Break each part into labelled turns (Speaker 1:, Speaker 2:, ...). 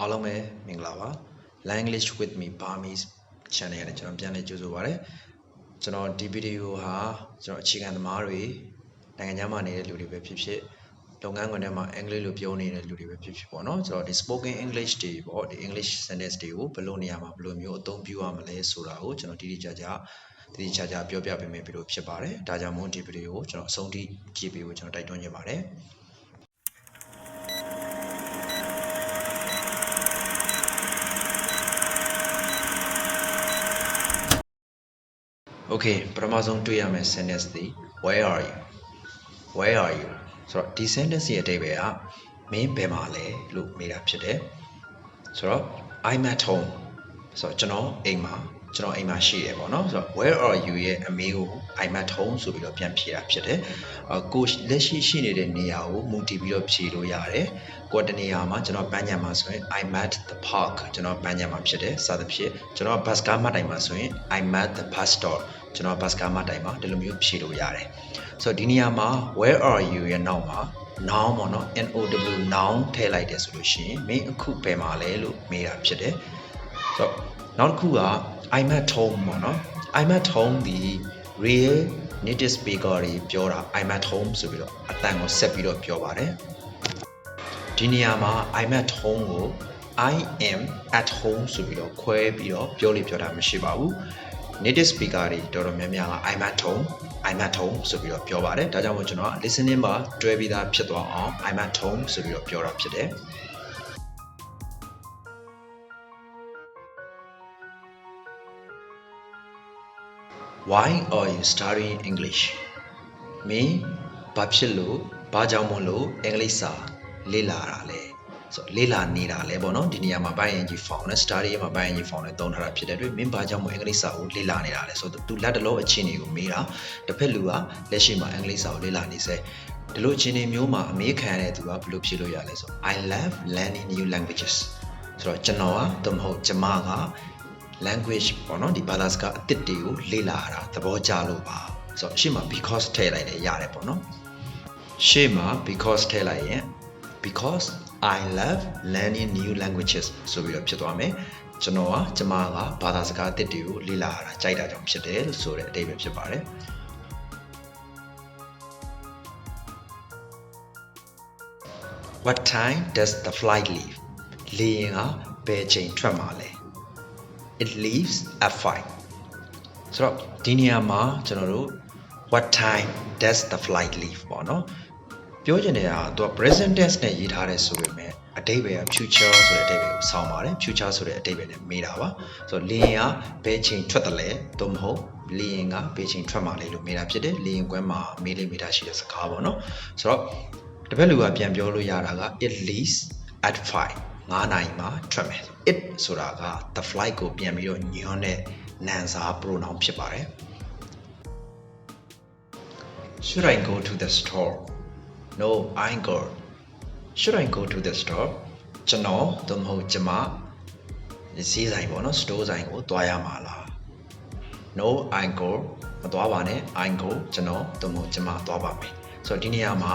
Speaker 1: အားလုံးပဲမင်္ဂလာပါ Language with me burmese channel နဲ့ကျွန်တော်ပြန်လည်ကြိုဆိုပါရစေကျွန်တော်ဒီဗီဒီယိုဟာကျွန်တော်အခြေခံသမားတွေနိုင်ငံခြားမှာနေတဲ့လူတွေပဲဖြစ်ဖြစ်လုပ်ငန်းခွင်ထဲမှာအင်္ဂလိပ်လိုပြောနေတဲ့လူတွေပဲဖြစ်ဖြစ်ပေါ့နော်ကျွန်တော်ဒီ spoken english တွေပေါ့ဒီ english sentence တွေကိုဘယ်လိုနေရာမှာဘယ်လိုမျိုးအသုံးပြုရမလဲဆိုတာကိုကျွန်တော်တိတိကျကျပြောပြပေးမယ်ပြီးလို့ဖြစ်ပါတယ်ဒါကြောင့်မို့ဒီဗီဒီယိုကိုကျွန်တော်အဆုံးထိကြည့်ပေးဖို့ကျွန်တော်တိုက်တွန်းချင်ပါတယ်Okay ပထမဆုံးတွေ့ရမယ့် sentence ဒီ where are you ဆိုတော့ဒီ sentence ရဲ့အဓိပ္ပာယ်ကမင်းဘယ်မှာလဲလို့မေးတာဖြစ်တယ်ဆိုတော့ I'm at home ဆိုတော့ကျွန်တော်အိမ်မှာရှိတယ်ပေါ့နော်ဆိုတော့ where are you ရဲ့အမေကို I'm at home ဆိုပြီးတော့ပြန်ဖြေတာဖြစ်တယ်ကိုလက်ရှိနေတဲ့နေရာကိုမူတည်ပြီးတော့ဖြေလို့ရတယ်ကိုတနေရာမှာကျွန်တော်ပန်းညံမှာဆိုရင် I'm at the park ကျွန်တော်ပန်းညံမှာဖြစ်တယ်စသဖြင့်ကျွန်တော် bus ကားမှတ်တိုင်မှာဆိုရင် I'm at the bus stop ကျွန်တော် bus ကားမှတ်တိုင်မှာဒီလိုမျိုးဖြေလို့ရတယ်ဆိုတော့ဒီနေရာမှာ where are you ရဲ့နောက်မှာ noun ပေါ့နော် noun ထည့်လိုက်တယ်ဆိုလို့ရှိရင်မင်းအခုဘယ်မှာလဲလို့မေးတာဖြစ်တယ်ဆိုတော့နောက်တစ်ခုကI'm at home ပေါ့နော် I'm at home ဒီ real native speaker တွေပြောတာ I'm at home ဆိုပြီးတော့အတန်ကိုဆက်ပြီးတော့ပြောပါတယ်ဒီနေရာမှာ I'm at home ကို I am at home ဆိုပြီးတော့ခွဲပြီးတော့ပြောတာမရှိပါဘူး native speaker တွေတော်တော်များများက I'm at home ဆိုပြီးတော့ပြောပါတယ်ဒါကြောင့်မို့ကျွန်တော် listening မှာတွဲပြီးသားဖြစ်သွားအောင် I'm at home ဆိုပြီးတော့ပြောတာဖြစ်တယ်Why are you studying English? မင်းဘာဖြစ်လို့ဘာကြောင့်မလို့အင်္ဂလိပ်စာလေ့လာတာလဲဆိုတော့လေ့လာနေတာလဲပေါ့နော်ဒီနေရာမှာ ing form နဲ့ study မှာ ing form နဲ့သုံးထားတာဖြစ်တဲ့အတွက်မင်းဘာကြောင့်မအင်္ဂလိပ်စာကိုလေ့လာနေတာလဲဆိုတော့သူလက်တလုံးအခြေအနေကိုမေးတာတစ်ဖက်လူကလက်ရှိမှာအင်္ဂလိပ်စာကိုလေ့လာနေစေဒီလိုအခြေအနေမျိုးမှာအမေးခံရတဲ့သူကဘယ်လိုဖြေလို့ရလဲဆိုတော့ I love learning new languages ဆိုတော့ကျွန်တော်ကသို့မဟုတ်ကျမကlanguage ပေါ့နော်ဒီဘာသာစကားအသစ်တွေကိုလေ့လာတာသဘောကျလို့ပါဆိုတော့ရှေ့မှာ because ထည့်လိုက်တယ်ရတယ်ပေါ့နော်ရှေ့မှာ because ထည့်လိုက်ရင် because I love learning new languages ဆိုပြီးတော့ဖြစ်သွားမယ်ကျွန်တော်ကကျမကဘာသာစကားအသစ်တွေကိုလေ့လာတာကြိုက်တာကြောင့်ဖြစ်တယ်လို့ဆိုတဲ့အဓိပ္ပာယ်ဖြစ်ပါတယ် What time does the flight leave လေယာဉ်ကဘယ်ချိန်ထွက်မှာလဲIt leaves at 5ဆိုတော့ဒီနေရာမှာကျွန်တော်တို့ what time does the flight leave ပေါ့နော်ပြောချင်တဲ့ဟာသူက present tense နဲ့ရေးထားတယ်ဆိုပေမဲ့အဓိပ္ပာယ်က future ဆိုတဲ့အဓိပ္ပာယ်ကိုဆောင်းပါတယ် future ဆိုတဲ့အဓိပ္ပာယ်နဲ့မေးတာပါဆိုတော့လေယာဉ်ကဘယ်ချိန်ထွက်တယ်လဲသို့မဟုတ်လေယာဉ်ကဘယ်ချိန်ထွက်မှာလဲလို့မေးတာဖြစ်တယ်လေယာဉ်ကွင်းမှာမေးတာရှိတဲ့စကားပေါ့နော်ဆိုတော့တစ်ဖက်လူကပြန်ပြောလို့ရတာက it leaves at 5 9နာရီမှာထွက်မယ် it ဆိုတာက the flight ကိုပြန်ပြီးတော့ညွှန်းတဲ့နာမ်စာ pronoun ဖြစ်ပါတယ် Should I go to the store? No, I ain't go. Should I go to the store? ကျွန်တော်သို့မဟုတ်ကျမဈေးဆိုင်ပေါ့နော် store ဆိုင်ကိုသွားရမှာလား No, I ain't go. မသွားပါနဲ့ I ain't go ကျွန်တော်သို့မဟုတ်ကျမသွားပါမယ်ဆိုတော့ဒီနေရာမှာ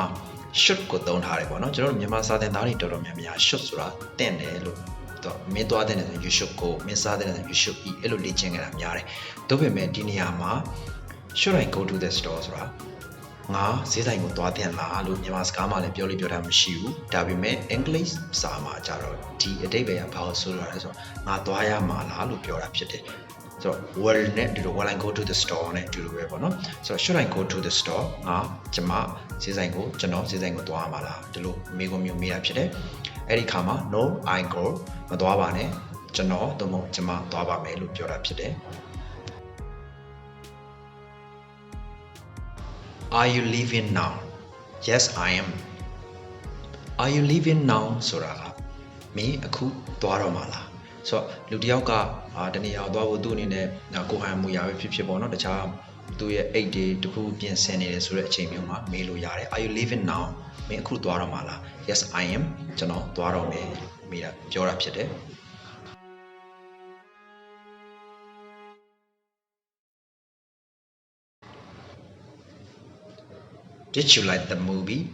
Speaker 1: should ကိုသုံးထားတယ်ပေါ့နော်ကျွန်တော်တို့မြန်မာစာသင်သားတွေတော်တော်များများ should ဆိုတာတင့်တယ်လို့တော့မင်းသွားတဲ့နေဆို you should go မင်းစားတဲ့နေဆို you should eat အဲ့လိုလေ့ကျင့်ကြတာများတယ်ဒါပေမဲ့ဒီနေရာမှာ should I go to the store ဆိုတာငါဈေးဆိုင်ကိုသွားတင်လားလို့မြန်မာစကားမှာလည်းပြောတာမရှိဘူးဒါပေမဲ့ English စာမှာကြတော့ဒီအဓိပ္ပာယ်ကဘာလို့ဆိုရလဲဆိုတော့ငါသွားရမှာလားလို့ပြောတာဖြစ်တယ်ဆိုတော့ will နဲ့ဒီလို will I go to the store နဲ့ဒီလိုပဲပေါ့နော်ဆိုတော့ should I go to the store ငါကျွန်တော်ဈေးဆိုင်ကိုသွားရမှာလားဒီလိုမိကုံမျိုးမေးတာဖြစ်တယ်အဲ့ဒီခါမှာ no I go မသွားပါနဲ့ကျွန်တော်သို့မဟုတ်ကျွန်မသွားပါမယ်လို့ပြောတာဖြစ်တယ် Are you leaving now? Yes I am. Are you leaving now ဆိုတာကမင်းအခုသွားတော့မှာလားဆိုတော့လူတစ်ယောက်ကတနေရာသွားဖို့သူ့အနေနဲ့ကိုဟန်မူရပဲဖြစ်ပေါ့နော်တခြားသူ့ရဲ့အိတ်တွေတခုပြင်ဆင်နေတယ်ဆိုတဲ့အချိန်မျိုးမှာမေးလို့ရတယ် Are you leaving now မင်းအခုသွားတော့မှာလား Yes I am ကျွန်တော်သွားတော့မယ်မေးတာပြောတာဖြစ်တယ် Did you like the movie?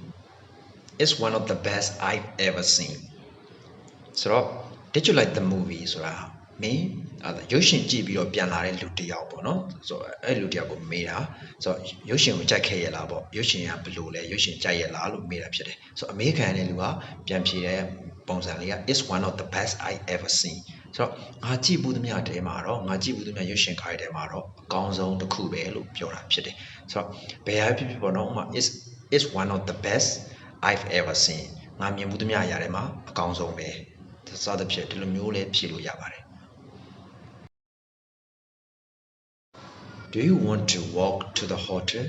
Speaker 1: It's one of the best I've ever seen. ဆိုတော့ Did you like the movie ဆိုတာမင်းရုပ်ရှင်ကြည့်ပြီးတော့ပြန်လာတဲ့လူတစ်ယောက်ပေါ့နော်ဆိုတော့အဲ့လူတစ်ယောက်ကိုမေးတာဆိုတော့ရုပ်ရှင်ကိုကြိုက်ခဲ့ရလားပေါ့ရုပ်ရှင်ကဘယ်လိုလဲရုပ်ရှင်ကြိုက်ရလားလို့မေးတာဖြစ်တယ်ဆိုတော့အမေခံတဲ့လူကပြန်ဖြေတဲ့ပုံစံလေးက is one of the best I ever seen ဆိုတော့ငါကြည့်ဘူးသမျှတဲမှာတော့ငါကြည့်ဘူးသမျှရုပ်ရှင်ခိုင်းတဲမှာတော့အကောင်းဆုံးတစ်ခုပဲလို့ပြောတာဖြစ်တယ်ဆိုတော့ဘယ်ဟာဖြစ်ဖြစ်ပေါ့နော်ဥပမာ is one of the best I've ever seen ငါမြင်ဘူးသမျှအရာတွေမှာအကောင်းဆုံးပဲစသဖြင့်ဒီလိုမျိုးလေးဖြေလို့ရပါတယ် Do you want to walk to the hotel?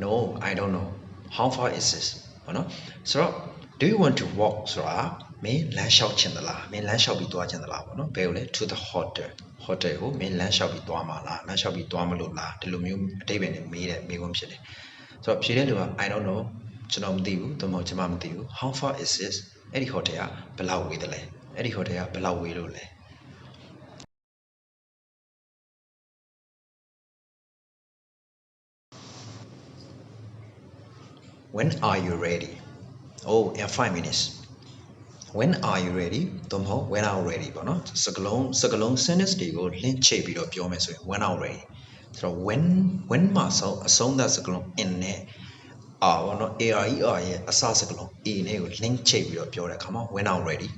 Speaker 1: No, I don't know. How far is this? ဟုတ်နော်ဆိုတော့ do you want to walk ဆိုတာမင်းလမ်းလျှောက်ချင်သလားမင်းလမ်းလျှောက်ပြီးသွားချင်သလားပေါ့နော်ဘယ်လိုလဲ to the hotel hotel ကိုမင်းလမ်းလျှောက်ပြီးသွားမှာလားလမ်းလျှောက်ပြီးသွားမလို့လားဒီလိုမျိုးအတိတ်ပဲနဲ့မေးတဲ့မေးခွန်းဖြစ်တယ်ဆိုတော့ဖြေတဲ့လူက I don't know ကျွန်တော်မသိဘူးသို့မဟုတ်ကျွန်မမသိဘူး How far is this အဲ့ဒီ hotel ကဘယ်လောက်ဝေးတယ်လဲအဲ့ဒီ hotel ကဘယ်လောက်ဝေးလို့လဲ When are you ready? Oh, in 5 minutes. When are you ready? သို့မဟုတ် when are you ready ပေါ့နော်စကလုံး sentence တွေကို link ချိတ်ပြီးတော့ပြောမယ်ဆိုရင် when are you ready ဆိုတော့ when မှာအဆုံးသတ်စကလုံး in နဲ့ပေါ့နော် ARER ရဲ့အစစကလုံး A နဲ့ကို link ချိတ်ပြီးတော့ပြောတဲ့အခါမှာ when are you ready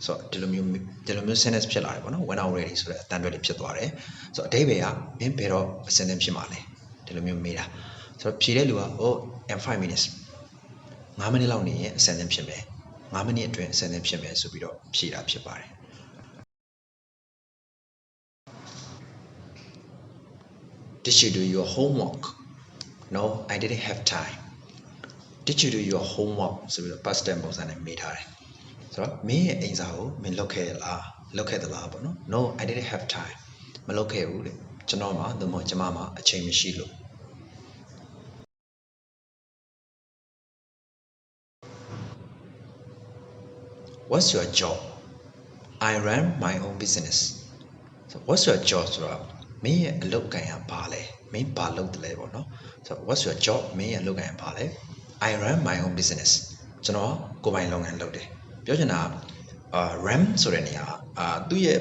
Speaker 1: ဆိုတော့ဒီလိုမျိုး sentence ဖြစ်လာတယ်ပေါ့နော် when are you ready ဆိုတဲ့အတန်တွဲလေးဖြစ်သွားတယ်ဆိုတော့အဓိပ္ပာယ်ကမင်းဘယ်တော့ sentence ဖြစ်မှာလဲဒီလိုမျိုးမေးတာဆိုတော့ဖြေတဲ့လူက oh in 5 minutes 9မိနစ်လောက်နေရင်အစမ်းသင်းဖြစ်မယ်9မိနစ်အတွင်းအစမ်းသင်းဖြစ်မယ်ဆိုပြီးတော့ဖြေတာဖြစ်ပါတယ် Did you do your homework? No, I didn't have time. Did you do your homework? ဆိုပြီးတော့ past tense ပုံစံနဲ့မေးထားတယ်ဆိုတော့မင်းရဲ့အိမ်စာကိုမင်းလုပ်ခဲ့လားလုပ်ခဲ့သလားပေါ့နော် No, I didn't have time. မလုပ်ခဲ့ဘူးလေကျွန်တော်မှသို့မဟုတ်ကျွန်မမှအချိန်မရှိလို့ What's your job? I run my own business. So what's your job ဆိုတော့မင်းရဲ့အလုပ်ကိုင်ရပါလဲမင်းဘာလုပ်တယ်လဲပေါ့နော်ဆိုတော့ what's your job မင်းရဲ့အလုပ်ကိုင်ရပါလဲ I run my own business ကျွန်တော်ကိုယ်ပိုင်လုပ်ငန်းလုပ်တယ်ပြောချင်တာrun ဆိုတဲ့နေရာသူ့ရဲ့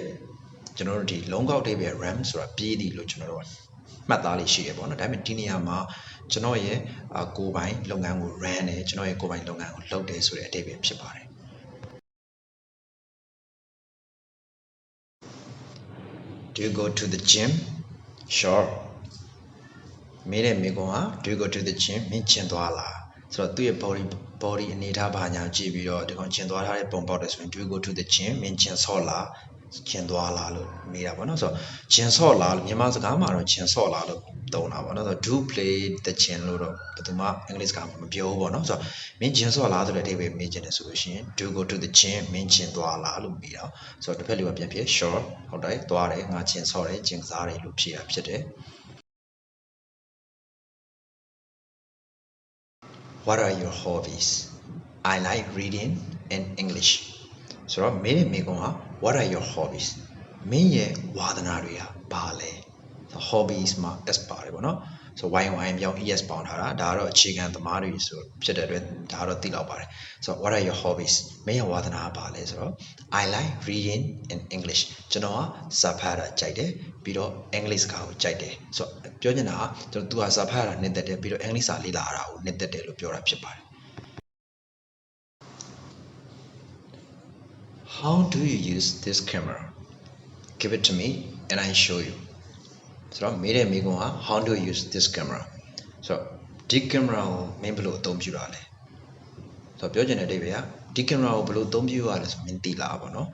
Speaker 1: ကျွန်တော်တို့ဒီလုံးကောက်တွေပဲ run ဆိုတာပြေးသည်လို့ကျွန်တော်တို့မှတ်သားလေးရှိရပေါ့နော်ဒါပေမဲ့ဒီနေရာမှာကျွန်တော်ရဲ့ကိုယ်ပိုင်လုပ်ငန်းကို run တယ်ကျွန်တော်ရဲ့ကိုယ်ပိုင်လုပ်ငန်းကိုလုပ်တယ်ဆိုတဲ့အဓိပ္ပာယ်ဖြစ်ပါတယ်Do you go to the gym? Sure. မေးတဲ့မိကွန်းက Do you go to the gym? မင်းကျင်သွားလားဆိုတော့သူ့ရဲ့ body အနေထားဘာညာကြည့်ပြီးတော့ဒီကောင်ကျင်သွားထားတဲ့ပုံပေါက်တယ်ဆိုရင် Do you go to the gym? မင်းကျင်ဆော့လားကျင်သွားလားလို့မေးတာပေါ့နော်ဆိုတော့ကျင်ဆော့လားလို့မြန်မာစကားမှာတော့ကျင်ဆော့လားလို့သုံးတာပေါ့နော်ဆိုတော့ Do play the gym လို့တော့ဘယ်သူမှအင်္ဂလိပ်စကားမှာမပြောဘူးပေါ့နော်ဆိုတော့မင်းကျင်ဆော့လားဆိုတဲ့အဓိပ္ပာယ်မေးချင်တယ်ဆိုလို့ရှိရင် Do you go to the gym? မင်းကျင်သွားလားလို့မေးတာဆိုတော့တစ်ဖက်လူကပြန်ဖြေ Sure ဟုတ်တယ်သွားတယ်ငါကျင်ဆော့တယ်ကျင်စားတယ်လို့ဖြေတာဖြစ်တယ်What are your hobbies? I like reading and English. ဆိုတော့မေးတဲ့မိကွန်းက What are your hobbies? မင်းရဲ့ဝါသနာတွေကဘာလဲ hobbies မှာ s ပါတယ်ပေါ့နော်ဆိုတော့ yပြောင်း es ပေါင်းထားတာဒါကတော့အခြေခံသမားတွေဆိုဖြစ်တဲ့အတွက်ဒါကတော့သိလောက်ပါတယ်ဆိုတော့ What are your hobbies? မင်းရဲ့ဝါသနာကဘာလဲဆိုတော့ I like reading and English ကျွန်တော်ကစာဖတ်တာကြိုက်တယ်ပြီးတော့ English စကားကိုကြိုက်တယ်ဆိုတော့ပြောချင်တာကကျွန်တော်သူကစာဖတ်တာနှစ်သက်တယ်ပြီးတော့ English စာလေ့လာတာကိုနှစ်သက်တယ်လို့ပြောတာဖြစ်ပါတယ် How do you use this camera? Give it to me and I show you. ဆိုတော့မေးတဲ့မိကွန်းက How do you use this camera? ဆိုတော့ဒီ camera ကိုမင်းဘယ်လိုအသုံးပြုတာလဲဆိုတော့ပြောချင်တဲ့အဓိပ္ပာယ်ကဒီ camera ကိုဘယ်လိုအသုံးပြုရလဲဆိုမင်းသိလားပေါ့နော်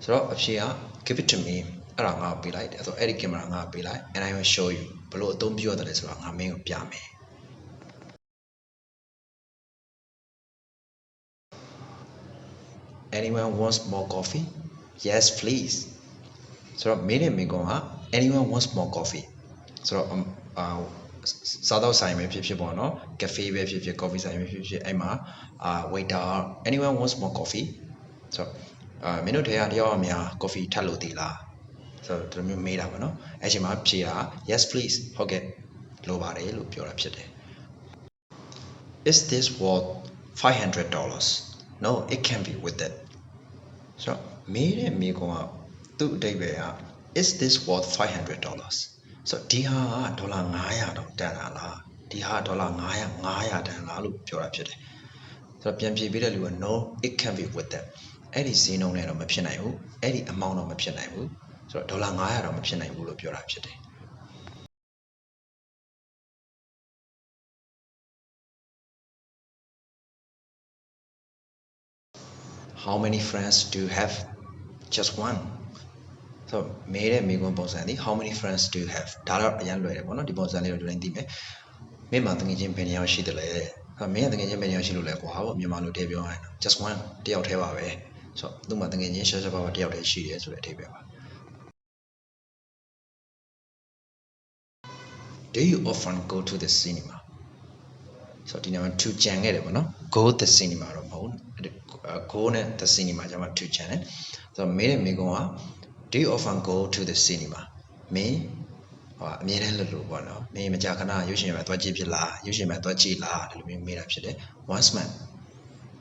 Speaker 1: ဆိုတော့အဖြေက Give it to me အဲ့ဒါငါ့ကိုပေးလိုက်တယ်ဆိုတော့အဲ့ဒီ camera ငါ့ကိုပေးလိုက် and I will show you ဘယ်လိုအသုံးပြုရတယ်လဲဆိုတော့ငါမင်းကိုပြမယ်Anyone wants more coffee? Yes, please. ဆိုတော့မေးတဲ့မိကွန်းက Anyone wants more coffee? ဆိုတော့စားတော့ဆိုင်ပဲဖြစ်ဖြစ်ပေါ့နော် cafe ပဲဖြစ်ဖြစ် coffee ဆိုင်ပဲဖြစ်ဖြစ်အဲ့မှာwaiter Anyone wants more coffee? ဆိုတော့မင်းတို့ထဲကတယောက်အများ coffee ထပ်လို့သေးလားဆိုတော့ဒီလိုမျိုးမေးတာပေါ့နော်အဲ့ချိန်မှာဖြေတာ Yes, please. ဟုတ်ကဲ့လိုပါတယ်လို့ပြောတာဖြစ်တယ် Is this worth $500? No, it can't be with it. So me and me go to day is this worth $500? So diha dollar ngaya don't tell diha dollar ngaya than la loop pure up. So PMP no, it can be with them. Any scene on a mapshina, any amount of mapshina. So dollar ngaya or mapshina will up your upshot. How many friends do you have? Just one. So made a migo bonsani, how many friends do you have? Dollar a young lady, one of the bonsani during the me mounting in penny or she delay. A man thinking in penny or she like wow, me manu debut. Just one, the out away. So do nothing in years about the out she is with a table. Do you often go to the cinema? So the number two channel, go the cinema go the cinema two channel. So me go. Do you often go to the cinema? Me, a mere little one. Me, Majacana, usually my Twajila, usually my Twajila, the made up shit. Once man,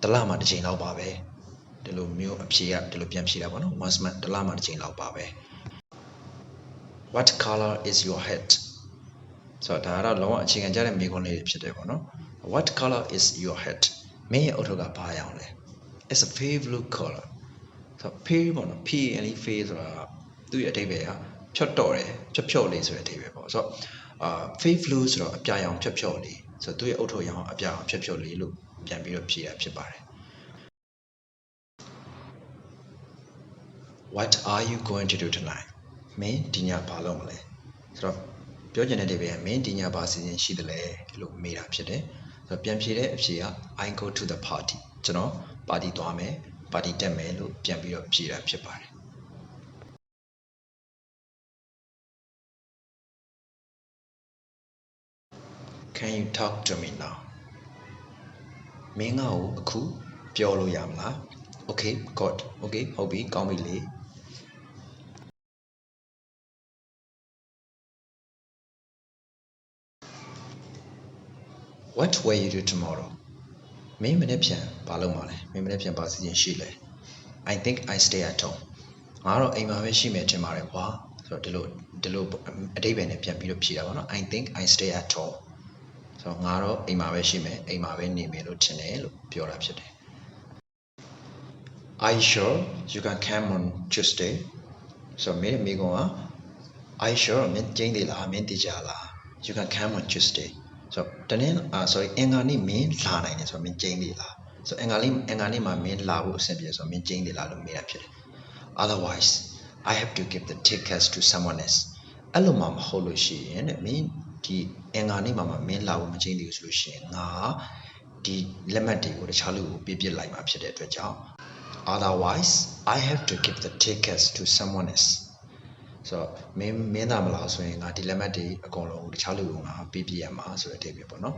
Speaker 1: the lama the chain out babe, the Lumio appear, the Lupiam Shira, once man, the lama the chain out babe. What color is your head? So Tara Law chicken jar and me on it. What color is your head? Me autoga pie only. It's a favorite color. So P and face do your TV, Chotore, Chopcholi, so a TV. So faith lose or a pion Chopcholi. So do your auto young a pion Chopcholi look, can be a Pia Chipare. What are you going to do tonight? Me, Dinya Palomale. Soပြောချင်တဲ့တပည့်ကမင်းဒီညပါစီစဉ်ရှိတယ်လေလို့မေးတာဖြစ်တယ်ဆိုတော့ပြန်ဖြေတဲ့အဖြေက I go to the party ကျွန်တော်ပါတီသွားမယ်ပါတီတက်မယ်လို့ပြန်ပြီးတော့ဖြေတာဖြစ်ပါတယ် Can you talk to me now မင်းငါ့ကိုအခုပြောလို့ရမလား Okay good Okay ဟုတ်ပြီကောင်းပြီလေ What will you do tomorrow မင်းမနေ့ပြန်ဘာလုပ်မှာလဲမင်းမနေ့ပြန်ပါစီစဉ်ရှိလဲ I think I stay at home ငါတော့အိမ်မှာပဲရှိမယ်ထင်ပါတယ်ကွာဆိုတော့ဒီလိုအတိတ်ပဲနဲ့ပြန်ပြီးတော့ဖြေတာပေါ့နော် I think I stay at home ဆိုတော့ငါတော့အိမ်မှာပဲရှိမယ်အိမ်မှာပဲနေမယ်လို့ထင်တယ်လို့ပြောတာဖြစ်တယ် Are you sure you can come on Tuesday ဆိုတော့မင်းမိကောင်က Are you sure မင်းကျင်းသေးလားမင်းတည်ကြလား You can come on Tuesday ဆိုတော့တနေ့sorry အင်္ဂါနေ့မင်းလာနိုင်တယ်ဆိုတော့မင်းကျင်းသေးလားဆိုတော့အင်္ဂါနေ့မှာမင်းလာဖို့အဆင်ပြေဆိုတော့မင်းကျင်းသေးလားလို့မေးတာဖြစ်တယ် Otherwise I have to give the tickets to someone else အဲ့လိုမှမဟုတ်လို့ရှိရင်တဲ့မင်းဒီအင်္ဂါနေ့မှာမင်းလာဖို့မကျင်းသေးဘူးဆိုလို့ရှိရင်ငါဒီလက်မှတ်တွေကိုတခြားလူကိုပြစ်လိုက်မှာဖြစ်တဲ့အတွက်ကြောင့် Otherwise I have to give the tickets to someone else ဆိုတော့မင်းသားမလားဆိုရင်ငါဒီလက်မှတ်တွေအကုန်လုံးတခြားလူကငါပြရမှာဆိုတဲ့အဓိပ္ပာယ်ပေါ့နော်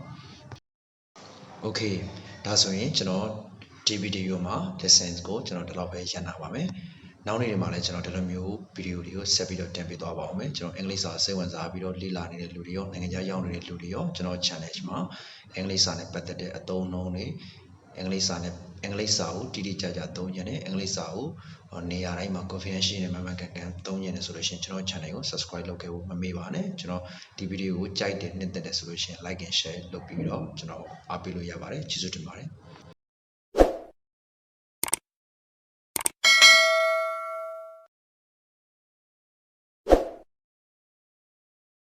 Speaker 1: Okay ဒါဆိုရင်ကျွန်တော်ဒီဗီဒီယိုမှာ lessons ကိုကျွန်တော်ဒီလောက်ပဲရန်နာပါမယ်နောက်နေ့တွေမှာလည်းကျွန်တော်ဒီလိုမျိုးဗီဒီယိုတွေကိုဆက်ပြီးတော့တင်ပြသွားပါအောင်မယ်ကျွန်တော်အင်္ဂလိပ်စာစိတ်ဝင်စားပြီးတော့လေ့လာနေတဲ့လူတွေရောနိုင်ငံခြားရောက်နေတဲ့လူတွေရောကျွန်တော် channel မှာအင်္ဂလိပ်စာနဲ့ပတ်သက်တဲ့အသုံးအနှုန်းတွေအင်္ဂလိပ်စာကိုတိတိကျကျသုံးညနေအင်္ဂလိပ်စာကိုနေရာတိုင်းမှာ confidence ရှိနေမှန်ကန်သုံးညနေဆိုလို့ရှိရင်ကျွန်တော် channel ကို subscribe လုပ်ခဲ့ဖို့မမေ့ပါနဲ့ကျွန်တော်ဒီဗီဒီယိုကိုကြိုက်တယ်နှစ်သက်တယ်ဆိုလို့ရှိရင် like and share လုပ်ပြီးတော့ကျွန်တော်အားပေးလို့ရပါတယ်ကျေးဇူးတင်ပါတယ်